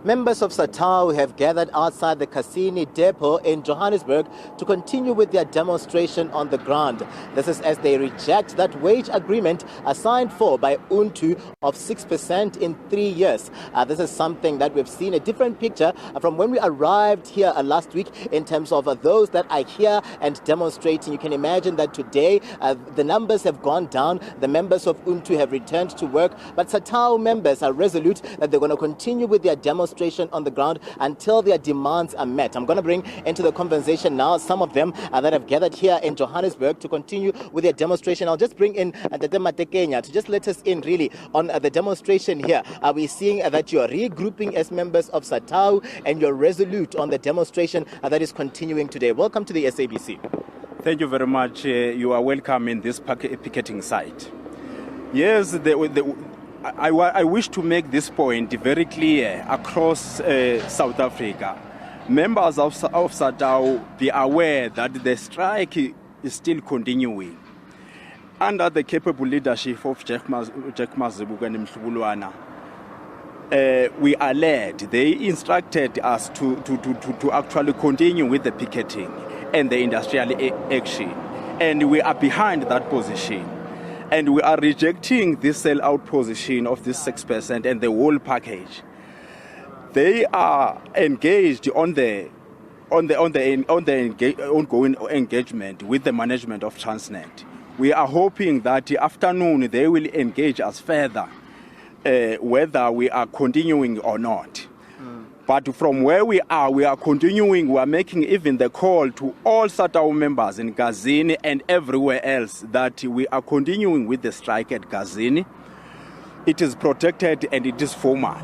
Members of Satawu have gathered outside the Kaserne depot in Johannesburg to continue with their demonstration on the ground. This is as they reject that wage agreement signed for by UNTU of 6% in 3 years. This is something that we've seen a different picture from when we arrived here last week in terms of those that are here and demonstrating. You can imagine that today the numbers have gone down. The members of UNTU have returned to work, but Satawu members are resolute that they're going to continue with their demonstration on the ground until their demands are met. I'm going to bring into the conversation now some of them that have gathered here in Johannesburg to continue with their demonstration. I'll just bring in Kenya to just let us in really on the demonstration here. Are we seeing that you are regrouping as members of Satawu and you're resolute on the demonstration that is continuing today? Welcome to the SABC. Thank you very much. You are welcome in this picketing site. Yes, I wish to make this point very clear across South Africa. Members of Satawu be aware that the strike is still continuing. Under the capable leadership of Jack Mazibuga and Mhlubulwana, we are led. They instructed us to actually continue with the picketing and the industrial action. And we are behind that position. And we are rejecting this sell-out position of this 6% and the whole package. They are engaged on the ongoing engagement with the management of Transnet. We are hoping that afternoon they will engage us further, whether we are continuing or not. But from where we are continuing. We are making even the call to all Satawu members in Kaserne and everywhere else that we are continuing with the strike at Kaserne. It is protected and it is formal.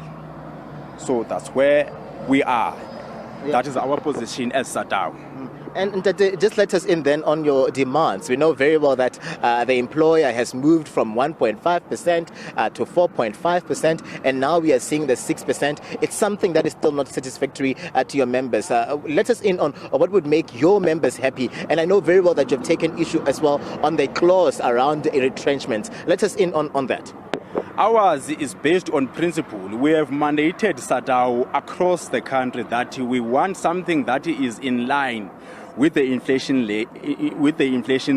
So that's where we are. Yeah. That is our position as Satawu. And just let us in then on your demands. We know very well that the employer has moved from 1.5% to 4.5%, and now we are seeing the 6%. It's something that is still not satisfactory to your members. Let us in on what would make your members happy. And I know very well that you've taken issue as well on the clause around retrenchment. Let us in on that. Ours is based on principle. We have mandated Satawu across the country that we want something that is in line with the inflation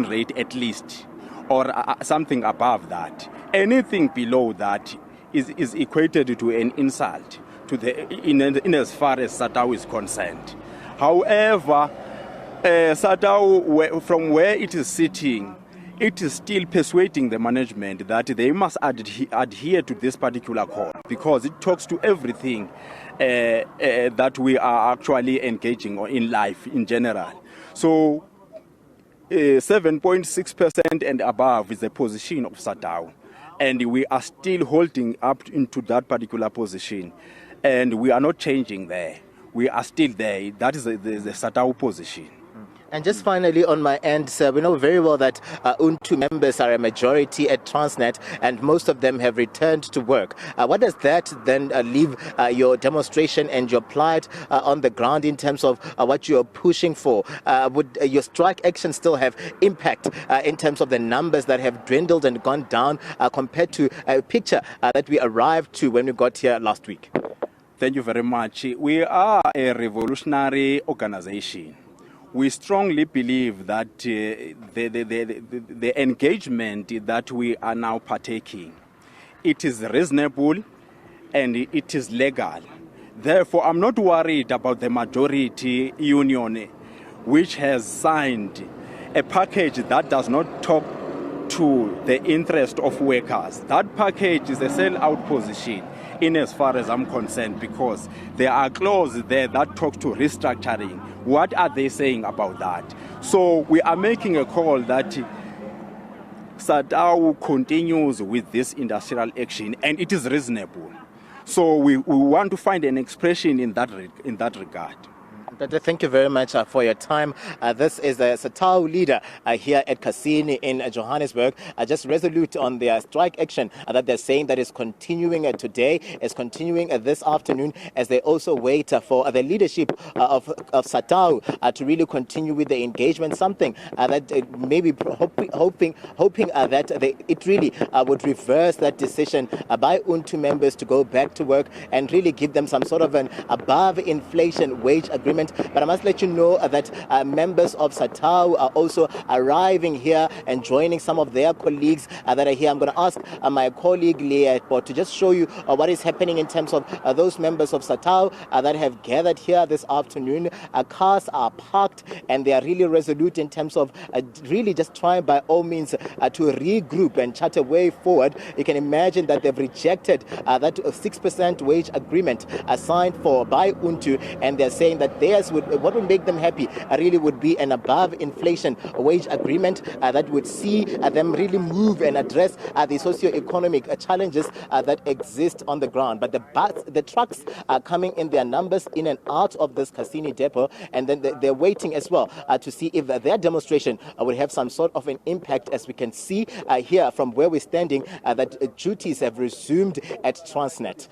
rate at least, or something above that. Anything below that is equated to an insult to in as far as Satawu is concerned. However, Satawu, from where it is sitting, it is still persuading the management that they must adhere to this particular call, because it talks to everything that we are actually engaging in life in general. So 7.6% and above is the position of Satawu, and we are still holding up into that particular position, and we are not changing there. We are still there. That is the Satawu position. And just finally on my end, sir, we know very well that UNTU members are a majority at Transnet, and most of them have returned to work. What does that then leave your demonstration and your plight on the ground in terms of what you are pushing for? Would your strike action still have impact in terms of the numbers that have dwindled and gone down compared to a picture that we arrived to when we got here last week? Thank you very much. We are a revolutionary organization. We strongly believe that the engagement that we are now partaking, it is reasonable and it is legal. Therefore, I'm not worried about the majority union which has signed a package that does not talk to the interest of workers. That package is a sell-out position in as far as I'm concerned, because there are clauses there that talk to restructuring. What are they saying about that? So we are making a call that Satawu continues with this industrial action, and it is reasonable. So we want to find an expression in that regard. Thank you very much for your time. This is the Satawu leader here at Kaserne in Johannesburg, just resolute on their strike action that they're saying that is continuing today, is continuing this afternoon, as they also wait for the leadership of Satawu to really continue with the engagement, something that maybe hoping that it really would reverse that decision by UNTU members to go back to work and really give them some sort of an above inflation wage agreement. But I must let you know that members of Satawu are also arriving here and joining some of their colleagues that are here. I'm going to ask my colleague Leah to just show you what is happening in terms of those members of Satawu that have gathered here this afternoon. Cars are parked and they are really resolute in terms of really just trying by all means to regroup and chart a way forward. You can imagine that they've rejected that 6% wage agreement signed for by UNTU, and they're saying that what would make them happy really would be an above inflation wage agreement that would see them really move and address the socio-economic challenges that exist on the ground. But the trucks are coming in their numbers in and out of this Kaserne depot, and then they're waiting as well to see if their demonstration will have some sort of an impact. As we can see here from where we're standing, that duties have resumed at Transnet.